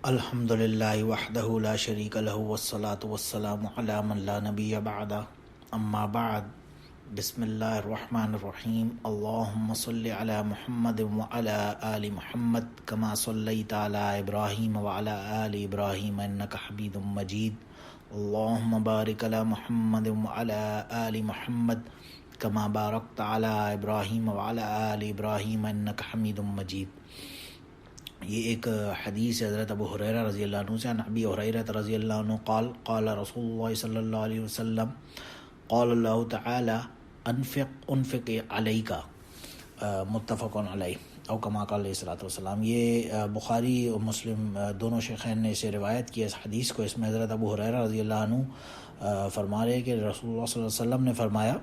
الحمد للہ وحدہ لا شریک لہ والصلاة والسلام علی من لا نبی بعدہ اما بعد بسم اللہ الرحمن الرحیم اللہم صلی علی محمد وعلی آل محمد کما صلیت علی ابراہیم وعلی آل ابراہیم انک حمید مجید اللہم بارک علی محمد وعلی آل محمد کما بارکت علی ابراہیم وعلی آل ابراہیم انک حمید مجید۔ یہ ایک حدیث حضرت ابو ہریرہ رضی اللہ عنہ سے، عن ابی ہریرہ رضی اللہ عنہ قال قال رسول اللہ صلی اللہ علیہ وسلم قال اللہ تعالی انفق علیک، متفق علیہ او کما قال علیہ الصلوۃ والسلام۔ یہ بخاری اور مسلم دونوں شیخین نے اسے روایت کیا اس حدیث کو۔ اس میں حضرت ابو ہریرہ رضی اللہ عنہ فرما رہے کہ رسول اللہ صلی اللہ علیہ وسلم نے فرمایا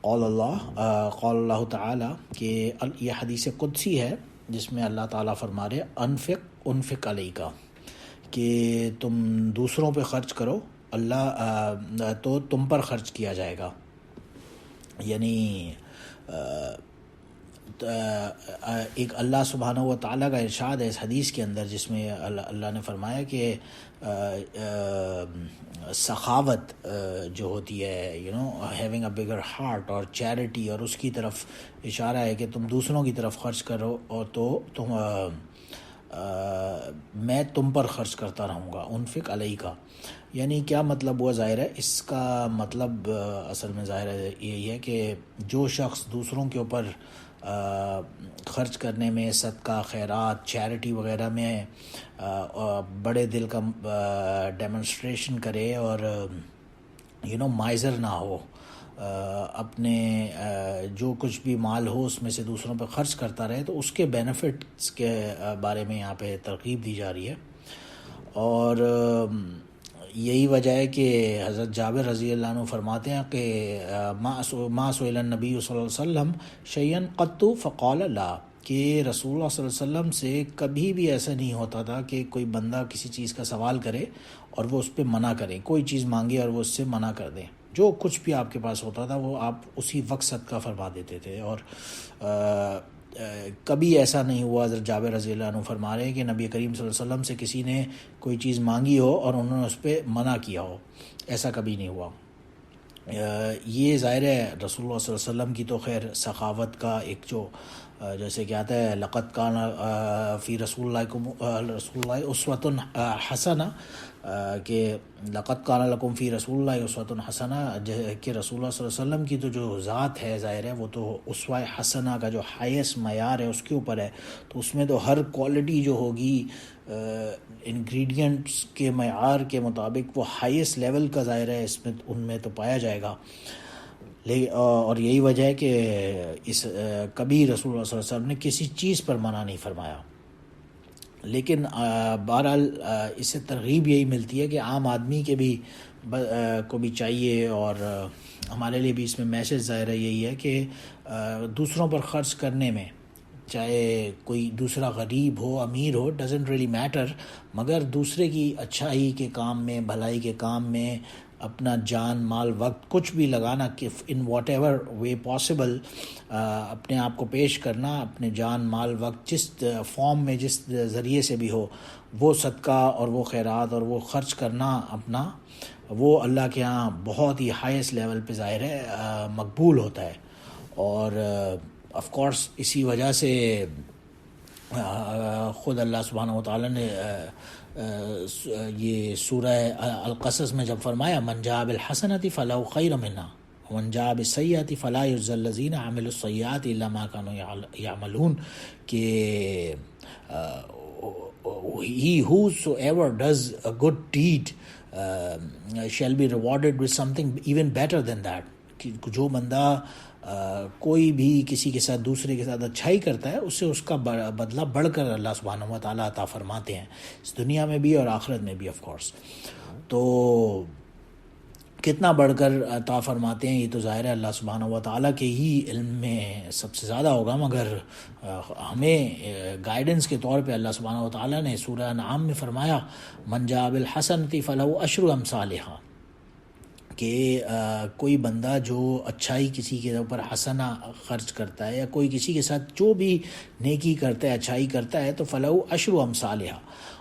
قال اللہ تعالی، کہ یہ حدیث قدسی ہے جس میں اللہ تعالیٰ فرما رہے انفق علیک، کہ تم دوسروں پہ خرچ کرو، اللہ تو تم پر خرچ کیا جائے گا۔ یعنی ایک اللہ سبحانہ و تعالیٰ کا ارشاد ہے اس حدیث کے اندر، جس میں اللہ نے فرمایا کہ سخاوت جو ہوتی ہے ہیونگ اے بگر ہارٹ، اور چیریٹی، اور اس کی طرف اشارہ ہے کہ تم دوسروں کی طرف خرچ کرو اور تو میں تم پر خرچ کرتا رہوں گا۔ انفق علیک یعنی کیا مطلب ہوا؟ ظاہر ہے اس کا مطلب اصل میں ظاہر ہے یہی ہے کہ جو شخص دوسروں کے اوپر خرچ کرنے میں، صدقہ، خیرات، چیریٹی وغیرہ میں بڑے دل کا ڈیمونسٹریشن کرے اور مائزر نہ ہو، اپنے جو کچھ بھی مال ہو اس میں سے دوسروں پہ خرچ کرتا رہے، تو اس کے بینیفٹس کے بارے میں یہاں پہ ترغیب دی جا رہی ہے۔ اور یہی وجہ ہے کہ حضرت جابر رضی اللہ عنہ فرماتے ہیں کہ ما سئل النبی صلی اللہ علیہ وسلم شیئا قط فقال لا، کہ رسول اللہ صلی اللہ علیہ وسلم سے کبھی بھی ایسا نہیں ہوتا تھا کہ کوئی بندہ کسی چیز کا سوال کرے اور وہ اس پہ منع کرے، کوئی چیز مانگے اور وہ اس سے منع کر دیں۔ جو کچھ بھی آپ کے پاس ہوتا تھا وہ آپ اسی وقت صدقہ فرما دیتے تھے، اور کبھی ایسا نہیں ہوا۔ حضرت جابر رضی اللہ عنہ فرما رہے ہیں کہ نبی کریم صلی اللہ علیہ وسلم سے کسی نے کوئی چیز مانگی ہو اور انہوں نے اس پہ منع کیا ہو، ایسا کبھی نہیں ہوا۔ یہ ظاہر ہے رسول اللہ صلی اللہ علیہ وسلم کی تو خیر سخاوت کا ایک جو جیسے کہ آتا ہے لقد کان فی رسول اللہ اسوۃ حسنہ، کہ لقد کان لکم فی رسول اللہ اسوۃ حسنہ، کہ رسول اللہ صلی اللہ علیہ وسلم کی تو جو ذات ہے ظاہر ہے وہ تو اسوہ حسنہ کا جو ہائیسٹ معیار ہے اس کے اوپر ہے، تو اس میں تو ہر کوالٹی جو ہوگی انگریڈینٹس کے معیار کے مطابق وہ ہائیسٹ لیول کا ظاہر ہے اس میں ان میں تو پایا جائے گا۔ اور یہی وجہ ہے کہ کبھی رسول اللہ صلی اللہ علیہ وسلم نے کسی چیز پر منع نہیں فرمایا۔ لیکن بہرحال اس سے ترغیب یہی ملتی ہے کہ عام آدمی کے بھی کو بھی چاہیے، اور ہمارے لیے بھی اس میں میسج ظاہر ہے یہی ہے کہ دوسروں پر خرچ کرنے میں، چاہے کوئی دوسرا غریب ہو، امیر ہو، ڈزنٹ ریلی میٹر، مگر دوسرے کی اچھائی کے کام میں، بھلائی کے کام میں اپنا جان، مال، وقت کچھ بھی لگانا، کہ in what ever way possible اپنے آپ کو پیش کرنا، اپنے جان، مال، وقت جس فارم میں، جس ذریعے سے بھی ہو، وہ صدقہ اور وہ خیرات اور وہ خرچ کرنا اپنا، وہ اللہ کے ہاں بہت ہی ہائیسٹ لیول پہ ظاہر ہے مقبول ہوتا ہے۔ اور آف کورس اسی وجہ سے خود اللہ سبحانہ و تعالیٰ نے یہ سورہ القصص میں جب فرمایا من جاء بالحسنۃ فلہ خیر منہا ومن جاء بالسیئۃ فلا یجزی الذین عملوا السیئات الا ما کانوا یعملون، کہ he whosoever does a good deed shall be rewarded with something even better than that، کہ جو بندہ کوئی بھی کسی کے ساتھ، دوسرے کے ساتھ اچھائی کرتا ہے، اس سے اس کا بدلہ بڑھ کر اللہ سبحانہ و تعالیٰ عطا فرماتے ہیں، اس دنیا میں بھی اور آخرت میں بھی آف کورس۔ تو کتنا بڑھ کر عطا فرماتے ہیں یہ تو ظاہر ہے اللہ سبحانہ و تعالیٰ کے ہی علم میں سب سے زیادہ ہوگا، مگر ہمیں گائیڈنس کے طور پہ اللہ سبحانہ و تعالیٰ نے سورہ انعام میں فرمایا من جاء بالحسنۃ فلہ عشر امثالھا، کہ کوئی بندہ جو اچھائی کسی کے اوپر حسنہ خرچ کرتا ہے یا کوئی کسی کے ساتھ جو بھی نیکی کرتا ہے اچھائی کرتا ہے تو فلہو عشر امثالہا،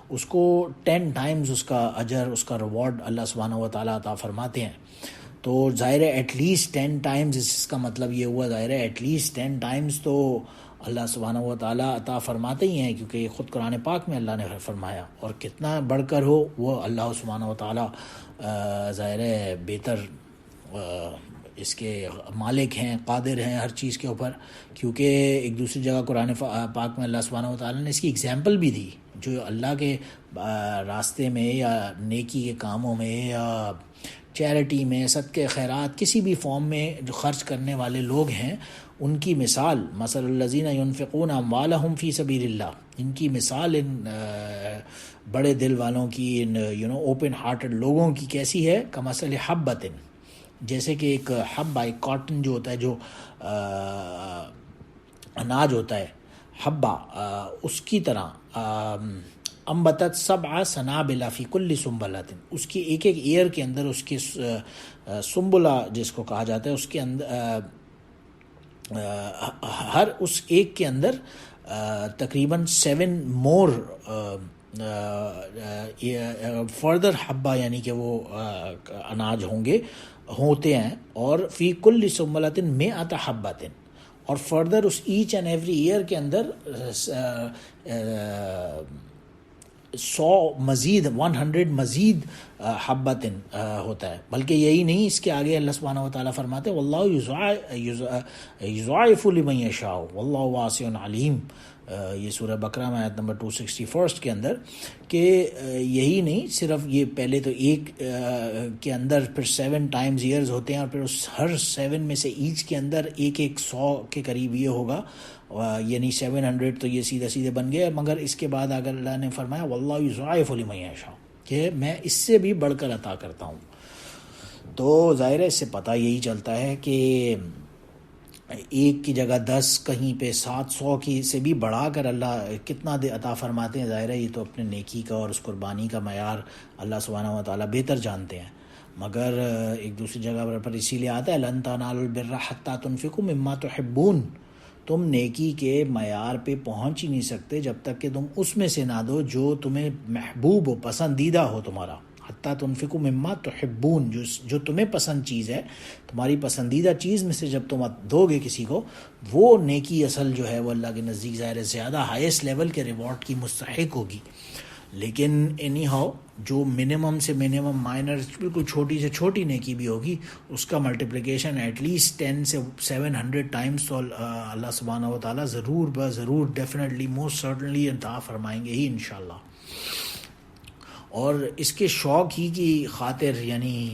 اس کو 10 ٹائمز اس کا اجر اس کا ریوارڈ اللہ سبحانہ و تعالیٰ عطا فرماتے ہیں. تو ظاہر ہے ایٹ لیسٹ 10 ٹائمز، اس کا مطلب یہ ہوا ظاہر ہے ایٹ لیسٹ 10 ٹائمز تو اللہ سبحانہ و تعالیٰ عطا فرماتے ہی ہیں، کیونکہ یہ خود قرآن پاک میں اللہ نے فرمایا. اور کتنا بڑھ کر ہو وہ اللہ سبحانہ و تعالیٰ ظاہر ہے بہتر اس کے مالک ہیں، قادر ہیں ہر چیز کے اوپر. کیونکہ ایک دوسری جگہ قرآن پاک میں اللہ سبحانہ و تعالیٰ نے اس کی اگزامپل بھی دی، جو اللہ کے راستے میں یا نیکی کے کاموں میں یا چیریٹی میں صدقے خیرات کسی بھی فارم میں جو خرچ کرنے والے لوگ ہیں ان کی مثال، مثل الذین ینفقون اموالہم فی سبیل اللہ، ان کی مثال ان بڑے دل والوں کی، ان اوپن ہارٹڈ لوگوں کی کیسی ہے؟ کمثل حبۃ، جیسے کہ ایک حبہ، ایک کاٹن جو ہوتا ہے، جو اناج ہوتا ہے حبہ، اس کی طرح انبتت 7 سنابل فی کل سنبلۃ، اس کی ایک ایک ایئر کے اندر اس کی سنبلہ جس کو کہا جاتا ہے، اس کے اندر ہر اس ایک کے اندر تقریباً 7 مور فردر حبہ، یعنی کہ وہ اناج ہوتے ہیں. اور فی کل سنبلۃ 100 حبۃ، اور فردر اس ایچ اینڈ ایوری ایئر کے اندر 100 مزید حبۃ ہوتا ہے. بلکہ یہی نہیں، اس کے آگے اللہ سبحانہ و تعالیٰ فرماتے ہیں واللہ یضاعف لمن یشاء واللہ واسع علیم، یہ سورہ بقرہ میں آیت نمبر 261 کے اندر. کہ یہی نہیں صرف یہ، پہلے تو ایک کے اندر پھر 7 ٹائمز ایئرز ہوتے ہیں، اور پھر اس ہر 7 میں سے ایچ کے اندر ایک 100 کے قریب یہ ہوگا، یعنی 700 تو یہ سیدھے سیدھے بن گئے. مگر اس کے بعد اگر اللہ نے فرمایا واللہ یضاعف لمن یشاء، کہ میں اس سے بھی بڑھ کر عطا کرتا ہوں. تو ظاہر ہے اس سے پتہ یہی چلتا ہے کہ ایک کی جگہ 10، کہیں پہ 700 کی سے بھی بڑھا کر اللہ کتنا عطا فرماتے ہیں. ظاہر ہے یہ تو اپنے نیکی کا اور اس قربانی کا معیار اللہ سبحانہ و تعالیٰ بہتر جانتے ہیں. مگر ایک دوسری جگہ پر اسی لیے آتا ہے لن تنالوا البر حتی تنفقوا مما تحبون، تم نیکی کے معیار پہ پہنچ ہی نہیں سکتے جب تک کہ تم اس میں سے نہ دو جو تمہیں محبوب ہو، پسندیدہ ہو تمہارا. حتی تنفقوا مما تحبون، جو تمہیں پسند چیز ہے، تمہاری پسندیدہ چیز میں سے جب تم دو گے کسی کو، وہ نیکی اصل جو ہے وہ اللہ کے نزدیک ظاہر ہے زیادہ ہائیسٹ لیول کے ریوارڈ کی مستحق ہوگی. لیکن اینی ہاؤ جو منیمم سے منیمم مائنر بالکل چھوٹی سے چھوٹی نیکی بھی ہوگی، اس کا ملٹیپلیکیشن ایٹ لیسٹ 10 سے 700 ٹائمز تو اللہ سبحانہ و تعالیٰ ضرور ڈیفینیٹلی موسٹ سرٹنلی عطا فرمائیں گے ہی انشاءاللہ. اور اس کے شوق ہی کی خاطر، یعنی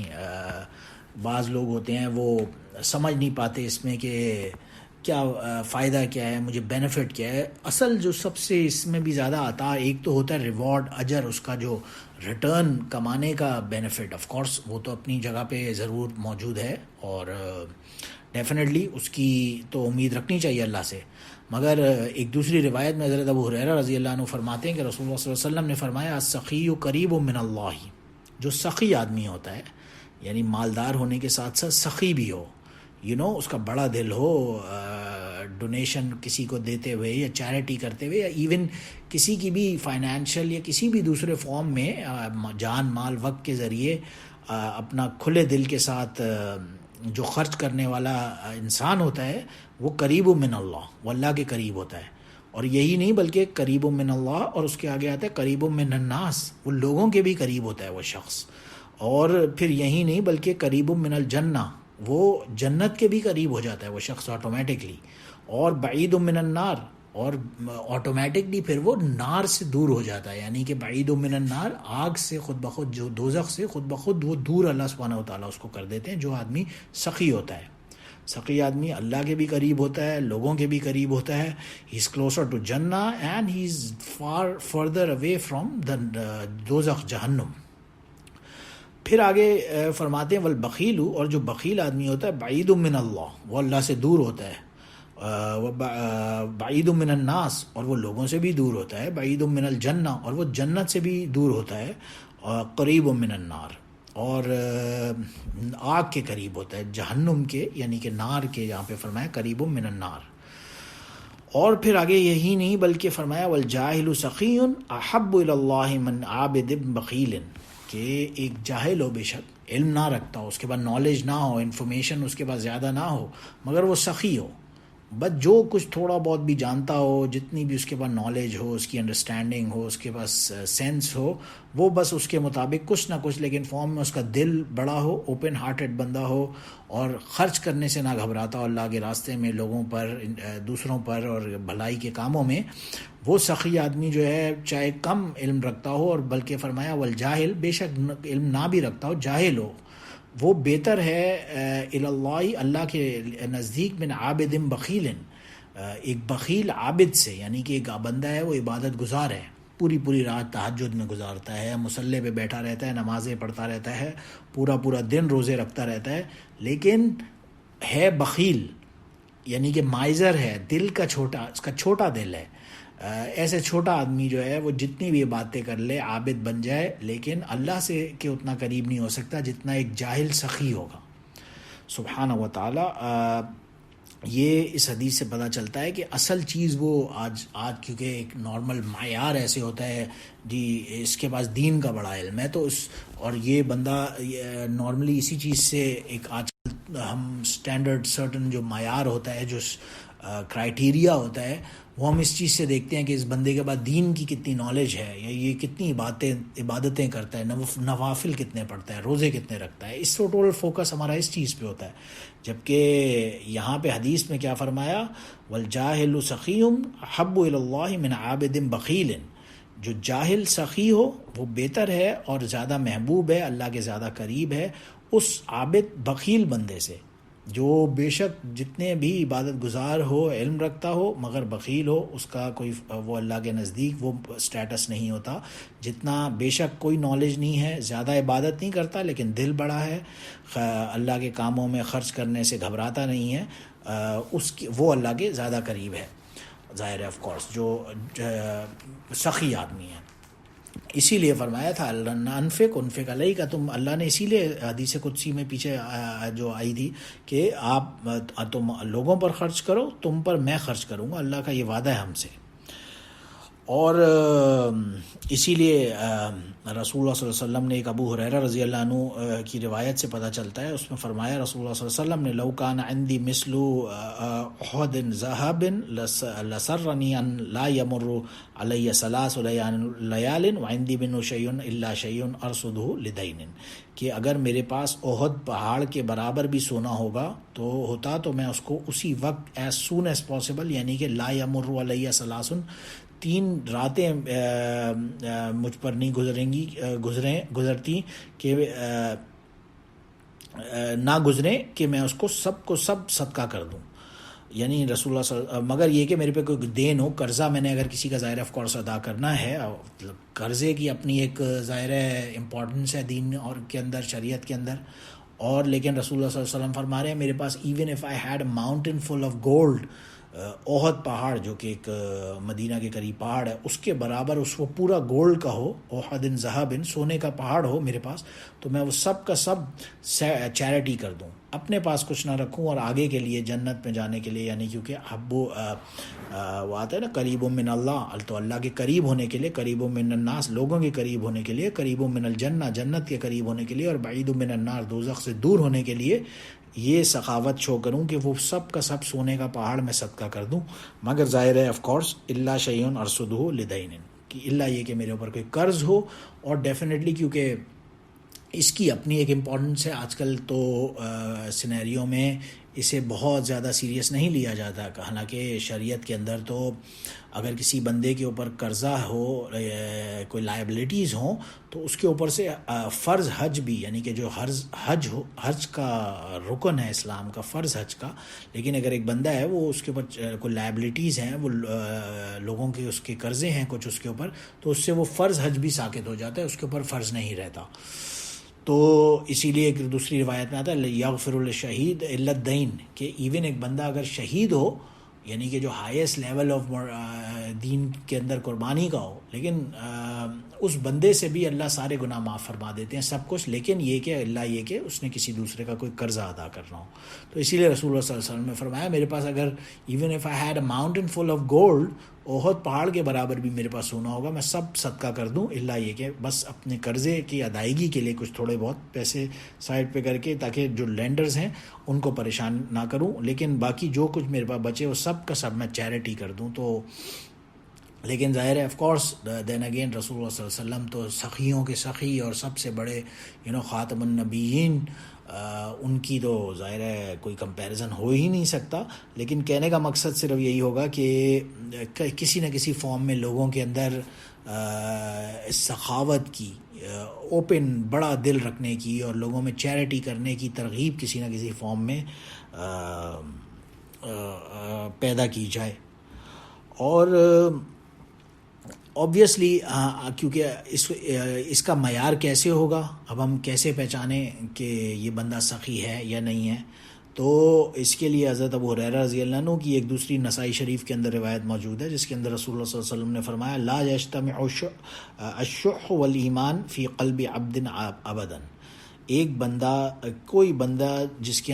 بعض لوگ ہوتے ہیں وہ سمجھ نہیں پاتے اس میں کہ کیا فائدہ کیا ہے، مجھے بینیفٹ کیا ہے. اصل جو سب سے اس میں بھی زیادہ آتا، ایک تو ہوتا ہے ریوارڈ، اجر، اس کا جو ریٹرن کمانے کا بینیفٹ، آف کورس وہ تو اپنی جگہ پہ ضرور موجود ہے، اور ڈیفینیٹلی اس کی تو امید رکھنی چاہیے اللہ سے. مگر ایک دوسری روایت میں حضرت ابو ہریرہ رضی اللہ عنہ فرماتے ہیں کہ رسول اللہ صلی اللہ علیہ وسلم نے فرمایا السخی قریب من اللہ، جو سخی آدمی ہوتا ہے، یعنی مالدار ہونے کے ساتھ ساتھ سخی بھی ہو، اس کا بڑا دل ہو، ڈونیشن کسی کو دیتے ہوئے یا چیریٹی کرتے ہوئے، یا ایون کسی کی بھی فائنینشیل یا کسی بھی دوسرے فارم میں جان مال وقت کے ذریعے اپنا کھلے دل کے ساتھ جو خرچ کرنے والا انسان ہوتا ہے وہ قریب من اللہ، وہ اللہ کے قریب ہوتا ہے. اور یہی نہیں بلکہ قریب من اللہ، اور اس کے آگے آتا ہے قریب من الناس، وہ لوگوں کے بھی قریب ہوتا ہے وہ شخص. اور پھر یہی نہیں بلکہ قریب من الجنہ، وہ جنت کے بھی قریب ہو جاتا ہے وہ شخص آٹومیٹکلی. اور بعید من النار، اور آٹومیٹکلی پھر وہ نار سے دور ہو جاتا ہے، یعنی کہ بعید من النار، آگ سے خود بخود، جو دوزخ سے خود بخود وہ دور اللہ سبحانہ و تعالیٰ اس کو کر دیتے ہیں. جو آدمی سخی ہوتا ہے، سخی آدمی اللہ کے بھی قریب ہوتا ہے، لوگوں کے بھی قریب ہوتا ہے. ہی از کلوزر ٹو جنہ and he is for further away from the دوزخ، جہنم. پھر آگے فرماتے ہیں والبخیل، اور جو بخیل آدمی ہوتا ہے بعید من اللہ، وہ اللہ سے دور ہوتا ہے. بعید من الناس، اور وہ لوگوں سے بھی دور ہوتا ہے. بعید من الجنہ، اور وہ جنت سے بھی دور ہوتا ہے. قریب من النار، اور آگ کے قریب ہوتا ہے، جہنم کے یعنی کہ نار کے، یہاں پہ فرمایا قریب من النار. اور پھر آگے یہی نہیں بلکہ فرمایا والجاہل سخی احب الی اللہ من عابد بخیل، کہ ایک جاہل ہو، بے شک علم نہ رکھتا ہو، اس کے پاس نالج نہ ہو، انفارمیشن اس کے پاس زیادہ نہ ہو، مگر وہ سخی ہو، بس جو کچھ تھوڑا بہت بھی جانتا ہو، جتنی بھی اس کے پاس نالج ہو، اس کی انڈرسٹینڈنگ ہو، اس کے پاس سینس ہو، وہ بس اس کے مطابق کچھ نہ کچھ، لیکن فارم میں اس کا دل بڑا ہو، اوپن ہارٹڈ بندہ ہو، اور خرچ کرنے سے نہ گھبراتا ہو اللہ کے راستے میں، لوگوں پر، دوسروں پر، اور بھلائی کے کاموں میں. وہ سخی آدمی جو ہے چاہے کم علم رکھتا ہو، اور بلکہ فرمایا والجاہل، بے شک علم نہ بھی رکھتا ہو، جاہل ہو، وہ بہتر ہے الی اللہ، اللہ کے نزدیک، من عابد بخیل، ایک بخیل عابد سے، یعنی کہ ایک بندہ ہے وہ عبادت گزار ہے، پوری رات تہجد میں گزارتا ہے، مصلی پہ بیٹھا رہتا ہے، نمازیں پڑھتا رہتا ہے، پورا دن روزے رکھتا رہتا ہے، لیکن ہے بخیل، یعنی کہ مائزر ہے، دل کا چھوٹا، اس کا چھوٹا دل ہے. ایسے چھوٹا آدمی جو ہے وہ جتنی بھی باتیں کر لے، عابد بن جائے، لیکن اللہ سے کہ اتنا قریب نہیں ہو سکتا جتنا ایک جاہل سخی ہوگا. سبحانہ و تعالی. یہ اس حدیث سے پتہ چلتا ہے کہ اصل چیز وہ آج کیونکہ ایک نارمل معیار ایسے ہوتا ہے جی اس کے پاس دین کا بڑا علم ہے، تو اور یہ بندہ نارملی اسی چیز سے ایک آج کل ہم سٹینڈرڈ سرٹن جو معیار ہوتا ہے، جو کرائٹیریا ہوتا ہے، وہ ہم اس چیز سے دیکھتے ہیں کہ اس بندے کے پاس دین کی کتنی نالج ہے، یا یہ کتنی عبادتیں کرتا ہے، نوافل کتنے پڑھتا ہے، روزے کتنے رکھتا ہے. اس ٹوٹل فوکس ہمارا اس چیز پہ ہوتا ہے. جبکہ یہاں پہ حدیث میں کیا فرمایا، والجاہل سخی احب الی اللہ من عابد بخیل، جو جاہل سخی ہو وہ بہتر ہے اور زیادہ محبوب ہے، اللہ کے زیادہ قریب ہے اس عابد بخیل بندے سے، جو بے شک جتنے بھی عبادت گزار ہو، علم رکھتا ہو، مگر بخیل ہو، اس کا کوئی وہ اللہ کے نزدیک وہ سٹیٹس نہیں ہوتا جتنا بے شک کوئی نالج نہیں ہے، زیادہ عبادت نہیں کرتا، لیکن دل بڑا ہے، اللہ کے کاموں میں خرچ کرنے سے گھبراتا نہیں ہے، اس کی وہ اللہ کے زیادہ قریب ہے. ظاہر ہے آف کورس جو سخی آدمی ہے. اسی لیے فرمایا تھا انفق علیہ کا، تم اللہ نے اسی لیے حدیث قدسی میں پیچھے جو آئی تھی کہ تم لوگوں پر خرچ کرو، تم پر میں خرچ کروں گا، اللہ کا یہ وعدہ ہے ہم سے. اور اسی لیے رسول اللہ صلی اللہ علیہ وسلم نے ایک ابو ہریرہ رضی اللہ عنہ کی روایت سے پتہ چلتا ہے، اس میں فرمایا رسول اللہ صلی اللہ علیہ وسلم نے لو کان عندی مثل احد ذهب لسرنی ان لا يمر علی ثلاث لیال وعندی منه شیء الا شیء ارصده لدین، کہ اگر میرے پاس احد پہاڑ کے برابر بھی سونا ہوگا تو میں اس کو اسی وقت ایز سون ایز پاسبل، یعنی کہ لا يمر علی ثلاث، 3 راتیں مجھ پر نہیں گزرتی کہ نہ گزریں کہ میں اس کو سب صدقہ کر دوں. یعنی رسول اللہ صلی اللہ علیہ وسلم، مگر یہ کہ میرے پہ کوئی دین ہو، قرضہ میں نے اگر کسی کا ظاہر آف کورس ادا کرنا ہے، قرضے کی اپنی ایک ظاہر امپورٹنس ہے دین اور کے اندر، شریعت کے اندر، اور لیکن رسول اللہ صلی اللہ علیہ وسلم فرما رہے ہیں میرے پاس even if I had a mountain full of gold, Uhud پہاڑ جو کہ ایک مدینہ کے قریب پہاڑ ہے، اس کے برابر اس وہ پورا گولڈ کا ہو، احد ذہب، سونے کا پہاڑ ہو میرے پاس، تو میں وہ سب کا سب چیریٹی کر دوں، اپنے پاس کچھ نہ رکھوں، اور آگے کے لیے جنت میں جانے کے لیے، یعنی کیونکہ وہ آتا ہے نا قریب من اللہ، تو اللہ کے قریب ہونے کے لیے، قریب من الناس، لوگوں کے قریب ہونے کے لیے، قریب من الجنہ، جنت کے قریب ہونے کے لیے، اور بعید من النار، دوزخ سے دور ہونے کے لیے یہ سخاوت شو کروں کہ وہ سب کا سب سونے کا پہاڑ میں صدقہ کر دوں. مگر ظاہر ہے آف کورس الا شیء ارصدہ لدین، کہ الا یہ کہ میرے اوپر کوئی قرض ہو، اور ڈیفینیٹلی کیونکہ اس کی اپنی ایک امپورٹنس ہے. آج کل تو سینیریو میں اسے بہت زیادہ سیریس نہیں لیا جاتا، حالانکہ شریعت کے اندر تو اگر کسی بندے کے اوپر قرضہ ہو، کوئی لائبلٹیز ہوں، تو اس کے اوپر سے فرض حج بھی، یعنی کہ جو حج کا رکن ہے اسلام کا، فرض حج کا، لیکن اگر ایک بندہ ہے وہ اس کے اوپر کوئی لائبلٹیز ہیں، وہ لوگوں کے اس کے قرضے ہیں کچھ اس کے اوپر، تو اس سے وہ فرض حج بھی ساقط ہو جاتا ہے، اس کے اوپر فرض نہیں رہتا. تو اسی لیے ایک دوسری روایت میں آتا ہے یغفر للشہید الا الدین، کہ ایون ایک بندہ اگر شہید ہو، یعنی کہ جو ہائیسٹ لیول آف دین کے اندر قربانی کا ہو، لیکن اس بندے سے بھی اللہ سارے گناہ معاف فرما دیتے ہیں سب کچھ، لیکن یہ کہ اللہ یہ کہ اس نے کسی دوسرے کا کوئی قرضہ ادا کرنا ہو. تو اسی لیے رسول اللہ صلی اللہ علیہ وسلم نے فرمایا میرے پاس اگر even if I had a mountain full of gold, Uhud پہاڑ کے برابر بھی میرے پاس سونا ہوگا، میں سب صدقہ کر دوں، اللہ یہ کہ بس اپنے قرضے کی ادائیگی کے لیے کچھ تھوڑے بہت پیسے سائڈ پہ کر کے، تاکہ جو لینڈرز ہیں ان کو پریشان نہ کروں، لیکن باقی جو کچھ میرے پاس بچے وہ سب کا سب میں چیریٹی کر دوں. تو لیکن ظاہر ہے آف کورس دین اگین رسول اللہ صلی اللہ علیہ وسلم تو سخیوں کے سخی اور سب سے بڑے خاتم النبیین، ان کی تو ظاہر ہے کوئی کمپیریزن ہو ہی نہیں سکتا. لیکن کہنے کا مقصد صرف یہی ہوگا کہ کسی نہ کسی فارم میں لوگوں کے اندر سخاوت کی، اوپن بڑا دل رکھنے کی اور لوگوں میں چیریٹی کرنے کی ترغیب کسی نہ کسی فارم میں پیدا کی جائے. اور آبویسلی کیونکہ اس کا معیار کیسے ہوگا، اب ہم کیسے پہچانیں کہ یہ بندہ سخی ہے یا نہیں ہے؟ تو اس کے لیے حضرت ابو ہریرہ رضی اللہ عنہ کی ایک دوسری نسائی شریف کے اندر روایت موجود ہے، جس کے اندر رسول اللہ صلی اللہ علیہ وسلم نے فرمایا لا یجتمع الشح والایمان فی قلب عبد ابدا. ایک بندہ، کوئی بندہ جس کے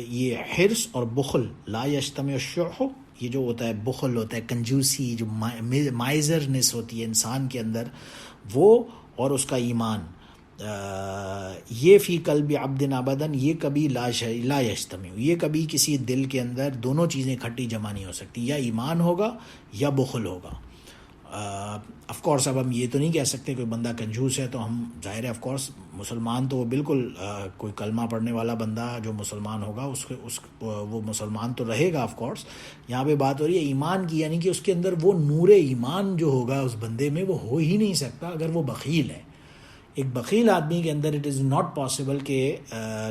یہ حرص اور بخل، لا یجتمع الشح، یہ جو ہوتا ہے بخل ہوتا ہے، کنجوسی، جو مائزرنس ہوتی ہے انسان کے اندر، وہ اور اس کا ایمان، یہ فی قلب عبد ابداً، یہ کبھی لا یجتمع، یہ کبھی کسی دل کے اندر دونوں چیزیں کھٹی جمع نہیں ہو سکتی، یا ایمان ہوگا یا بخل ہوگا. آف کورس اب ہم یہ تو نہیں کہہ سکتے کوئی بندہ کنجوس ہے تو ہم، ظاہر ہے آف کورس مسلمان تو وہ بالکل کوئی کلمہ پڑھنے والا بندہ جو مسلمان ہوگا وہ مسلمان تو رہے گا. آف کورس یہاں پہ بات ہو رہی ہے ایمان کی، یعنی کہ اس کے اندر وہ نور ایمان جو ہوگا اس بندے میں وہ ہو ہی نہیں سکتا اگر وہ بخیل ہے. ایک بخیل آدمی کے اندر اٹ از ناٹ پاسبل کہ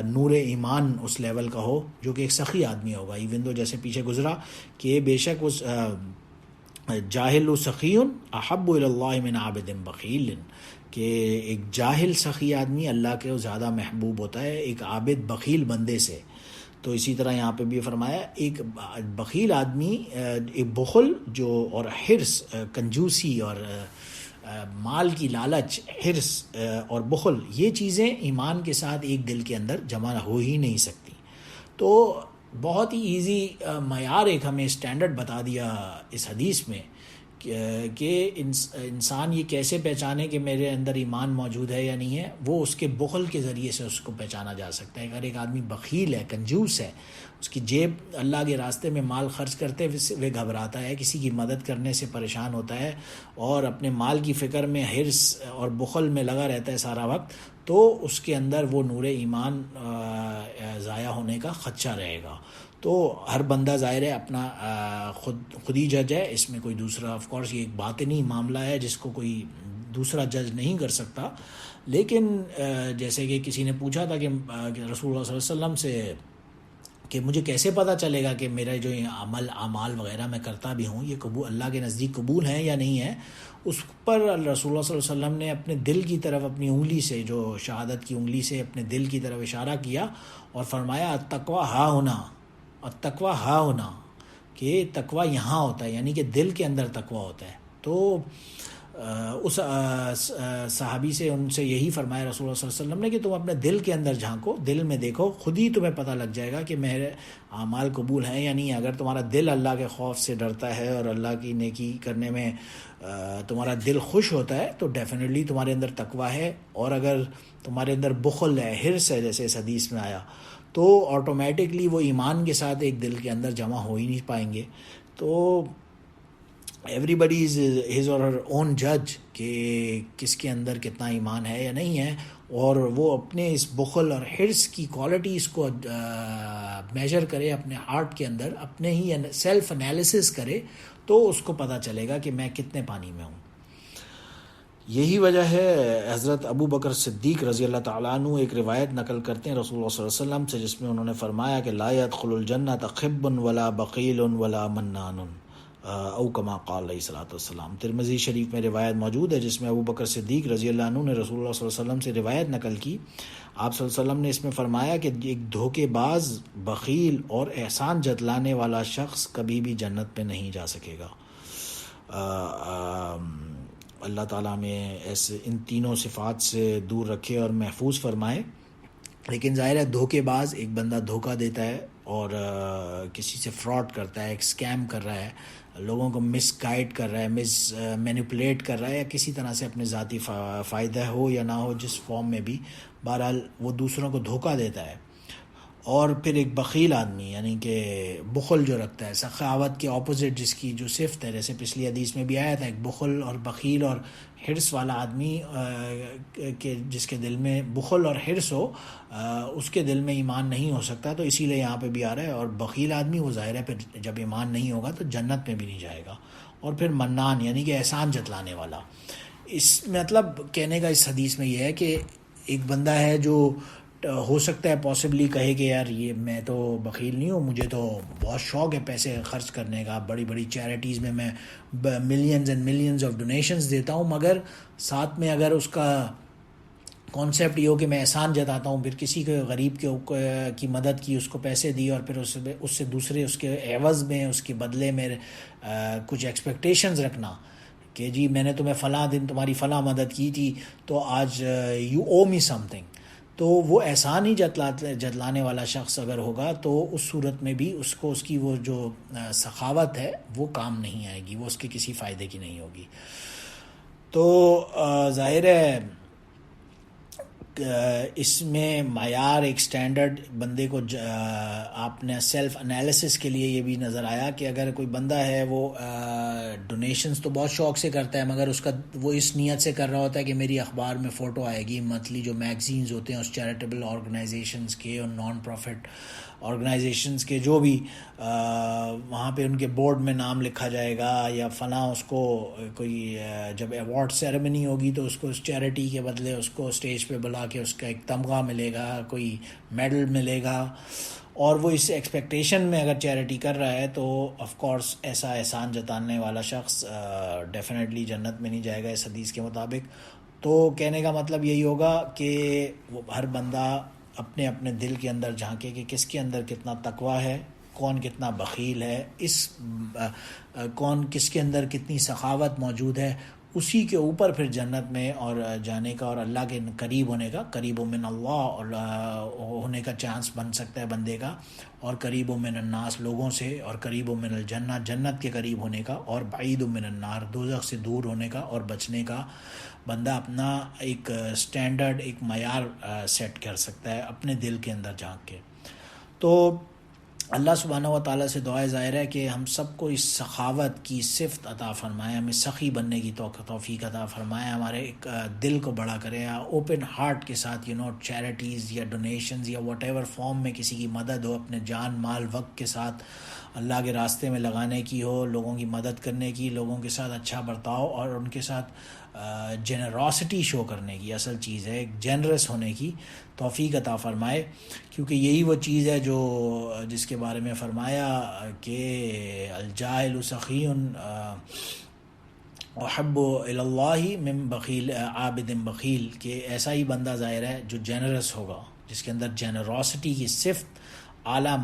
نور ایمان اس لیول کا ہو جو کہ ایک سخی آدمی ہوگا. ایون دو جیسے پیچھے گزرا کہ بے شک اس جاہل سخی احب الی اللہ من عابد بخیل، کہ ایک جاہل سخی آدمی اللہ کے زیادہ محبوب ہوتا ہے ایک عابد بخیل بندے سے. تو اسی طرح یہاں پہ بھی فرمایا ایک بخیل آدمی، ایک بخل جو اور حرص، کنجوسی اور مال کی لالچ، حرص اور بخل، یہ چیزیں ایمان کے ساتھ ایک دل کے اندر جمع ہو ہی نہیں سکتی. تو بہت ہی ایزی معیار ایک ہمیں اسٹینڈرڈ بتا دیا اس حدیث میں کہ انسان یہ کیسے پہچانے کہ میرے اندر ایمان موجود ہے یا نہیں ہے. وہ اس کے بخل کے ذریعے سے اس کو پہچانا جا سکتا ہے. اگر ایک آدمی بخیل ہے، کنجوس ہے، اس کی جیب اللہ کے راستے میں مال خرچ کرتے ہوئے گھبراتا ہے، کسی کی مدد کرنے سے پریشان ہوتا ہے اور اپنے مال کی فکر میں حرص اور بخل میں لگا رہتا ہے سارا وقت، تو اس کے اندر وہ نور ایمان ضائع ہونے کا خدشہ رہے گا. تو ہر بندہ ظاہر ہے اپنا خود ہی جج ہے، اس میں کوئی دوسرا، آف کورس یہ ایک باطنی معاملہ ہے جس کو کوئی دوسرا جج نہیں کر سکتا. لیکن جیسے کہ کسی نے پوچھا تھا کہ رسول اللہ صلی اللہ علیہ وسلم سے کہ مجھے کیسے پتہ چلے گا کہ میرا جو اعمال وغیرہ میں کرتا بھی ہوں یہ اللہ کے نزدیک قبول ہیں یا نہیں ہے. اس پر رسول اللہ صلی اللہ علیہ وسلم نے اپنے دل کی طرف اپنی انگلی سے، جو شہادت کی انگلی سے اپنے دل کی طرف اشارہ کیا اور فرمایا التقویٰ ہا ہونا، التقویٰ ہا ہونا، کہ تقویٰ یہاں ہوتا ہے، یعنی کہ دل کے اندر تقویٰ ہوتا ہے. تو اس صحابی سے، ان سے یہی فرمایا رسول اللہ صلی اللہ علیہ وسلم نے کہ تم اپنے دل کے اندر جھانکو، دل میں دیکھو، خود ہی تمہیں پتہ لگ جائے گا کہ میرے اعمال قبول ہیں یا نہیں. اگر تمہارا دل اللہ کے خوف سے ڈرتا ہے اور اللہ کی نیکی کرنے میں تمہارا دل خوش ہوتا ہے تو ڈیفینیٹلی تمہارے اندر تقویٰ ہے. اور اگر تمہارے اندر بخل ہے، حرص ہے، جیسے اس حدیث میں آیا، تو آٹومیٹکلی وہ ایمان کے ساتھ ایک دل کے اندر جمع ہو ہی نہیں پائیں گے. تو every body is his or ہر اون جج کہ کس کے اندر کتنا ایمان ہے یا نہیں ہے، اور وہ اپنے اس بخل اور حرص کی کوالٹیز کو میجر کرے اپنے ہارٹ کے اندر، اپنے ہی سیلف انالیسس کرے، تو اس کو پتہ چلے گا کہ میں کتنے پانی میں ہوں. یہی وجہ ہے حضرت ابو بکر صدیق رضی اللہ تعالیٰ عنہ ایک روایت نقل کرتے ہیں رسول اللہ صلی اللہ علیہ وسلم سے، جس میں انہوں نے فرمایا کہ لا يدخل الجنۃ خب ولا بخیل ولا منان او کما قال علیہ الصلوۃ والسلام. ترمذی شریف میں روایت موجود ہے جس میں ابو بکر صدیق رضی اللہ عنہ نے رسول اللہ صلی اللہ علیہ وسلم سے روایت نقل کی. آپ صلی اللہ علیہ وسلم نے اس میں فرمایا کہ ایک دھوکے باز، بخیل اور احسان جتلانے والا شخص کبھی بھی جنت میں نہیں جا سکے گا. اللہ تعالیٰ ہمیں ایسے ان تینوں صفات سے دور رکھے اور محفوظ فرمائے. لیکن ظاہر ہے دھوکے باز، ایک بندہ دھوکہ دیتا ہے اور کسی سے فراڈ کرتا ہے، ایک اسکیم کر رہا ہے، لوگوں کو مس گائیڈ کر رہا ہے، مینیپولیٹ کر رہا ہے، یا کسی طرح سے اپنے ذاتی فائدہ ہو یا نہ ہو جس فارم میں بھی، بہرحال وہ دوسروں کو دھوکہ دیتا ہے. اور پھر ایک بخیل آدمی، یعنی کہ بخل جو رکھتا ہے، سخاوت کے اپوزٹ جس کی جو صفت ہے، جیسے پچھلی حدیث میں بھی آیا تھا، ایک بخل اور بخیل اور حرص والا آدمی کہ جس کے دل میں بخل اور حرص ہو، اس کے دل میں ایمان نہیں ہو سکتا. تو اسی لیے یہاں پہ بھی آ رہا ہے. اور بخیل آدمی وہ ظاہر ہے پھر جب ایمان نہیں ہوگا تو جنت میں بھی نہیں جائے گا. اور پھر منان، یعنی کہ احسان جتلانے والا. اس مطلب کہنے کا اس حدیث میں یہ ہے کہ ایک بندہ ہے جو ہو سکتا ہے پاسبلی کہے کہ یار یہ میں تو بخیل نہیں ہوں، مجھے تو بہت شوق ہے پیسے خرچ کرنے کا، بڑی بڑی چیریٹیز میں millions and millions of donations دیتا ہوں، مگر ساتھ میں اگر اس کا کانسیپٹ یہ ہو کہ میں احسان جتاتا ہوں، پھر کسی کے غریب کی مدد کی، اس کو پیسے دی، اور پھر اس سے دوسرے اس کے عوض میں، اس کے بدلے میں کچھ ایکسپیکٹیشنز رکھنا کہ جی میں نے تمہیں فلاں دن تمہاری فلاں مدد کی تھی تو آج you O me some thing, تو وہ احسان ہی جتلانے والا شخص اگر ہوگا تو اس صورت میں بھی اس کو اس کی وہ جو سخاوت ہے وہ کام نہیں آئے گی، وہ اس کے کسی فائدے کی نہیں ہوگی. تو ظاہر ہے اس میں معیار ایک سٹینڈرڈ بندے کو آپ نے سیلف انالیسس کے لیے یہ بھی نظر آیا کہ اگر کوئی بندہ ہے وہ ڈونیشنز تو بہت شوق سے کرتا ہے، مگر اس کا وہ اس نیت سے کر رہا ہوتا ہے کہ میری اخبار میں فوٹو آئے گی، منتھلی جو میگزینز ہوتے ہیں اس چیریٹیبل آرگنائزیشنز کے اور نان پروفٹ آرگنائزیشنز کے جو بھی وہاں پہ ان کے بورڈ میں نام لکھا جائے گا، یا فلاں اس کو کوئی جب ایوارڈ سیریمنی ہوگی تو اس کو اس چیریٹی کے بدلے اس کو اسٹیج پہ بلا کہ اس کا ایک تمغہ ملے گا، کوئی میڈل ملے گا، اور وہ اس ایکسپیکٹیشن میں اگر چیریٹی کر رہا ہے تو آف کورس ایسا احسان جتانے والا شخص ڈیفینیٹلی جنت میں نہیں جائے گا اس حدیث کے مطابق. تو کہنے کا مطلب یہی ہوگا کہ وہ ہر بندہ اپنے اپنے دل کے اندر جھانکے کہ کس کے اندر کتنا تقویٰ ہے، کون کتنا بخیل ہے، کون کس کے اندر کتنی سخاوت موجود ہے، اسی کے اوپر پھر جنت میں اور جانے کا اور اللہ کے قریب ہونے کا، قریب من اللہ اور ہونے کا چانس بن سکتا ہے بندے کا، اور قریب من الناس لوگوں سے، اور قریب من الجنہ جنت کے قریب ہونے کا، اور بعید من النار دوزخ سے دور ہونے کا اور بچنے کا بندہ اپنا ایک سٹینڈرڈ، ایک معیار سیٹ کر سکتا ہے اپنے دل کے اندر جھانک کے. تو اللہ سبحانہ و تعالیٰ سے دعائے ظاہر ہے کہ ہم سب کو اس سخاوت کی صفت عطا فرمائے، ہمیں سخی بننے کی توفیق عطا فرمائے، ہمارے ایک دل کو بڑا کرے، اوپن ہارٹ کے ساتھ چیریٹیز یا ڈونیشنز یا واٹ ایور فارم میں کسی کی مدد ہو، اپنے جان مال وقت کے ساتھ اللہ کے راستے میں لگانے کی ہو، لوگوں کی مدد کرنے کی، لوگوں کے ساتھ اچھا برتاؤ اور ان کے ساتھ جنراسٹی شو کرنے کی، اصل چیز ہے ایک جنرس ہونے کی توفیق عطا فرمائے، کیونکہ یہی وہ چیز ہے جو جس کے بارے میں فرمایا کہ الجاہل سخی احب الی اللہ من بخیل عابد بخیل، کہ ایسا ہی بندہ ظاہر ہے جو جنرس ہوگا، جس کے اندر جنراسٹی کی صفت اعلیٰ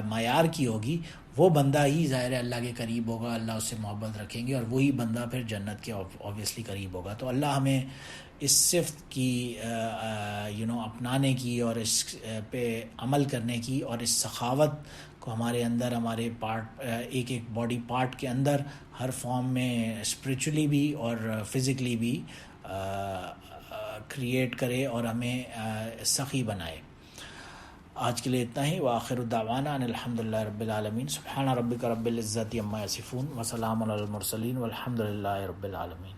معیار کی ہوگی، وہ بندہ ہی ظاہر ہے اللہ کے قریب ہوگا، اللہ اس سے محبت رکھیں گے، اور وہی بندہ پھر جنت کے اوبویسلی قریب ہوگا. تو اللہ ہمیں اس صفت کی اپنانے کی اور اس پہ عمل کرنے کی، اور اس سخاوت کو ہمارے اندر، ہمارے پارٹ ایک ایک باڈی پارٹ کے اندر ہر فارم میں اسپریچولی بھی اور فزیکلی بھی کریٹ کرے اور ہمیں سخی بنائے. آج کے لیے اتنا ہی. وآخر دعوانا ان الحمدللہ رب العالمین. سبحان ربک رب العزت عما یصفون وسلام علی المرسلین والحمدللہ رب العالمین.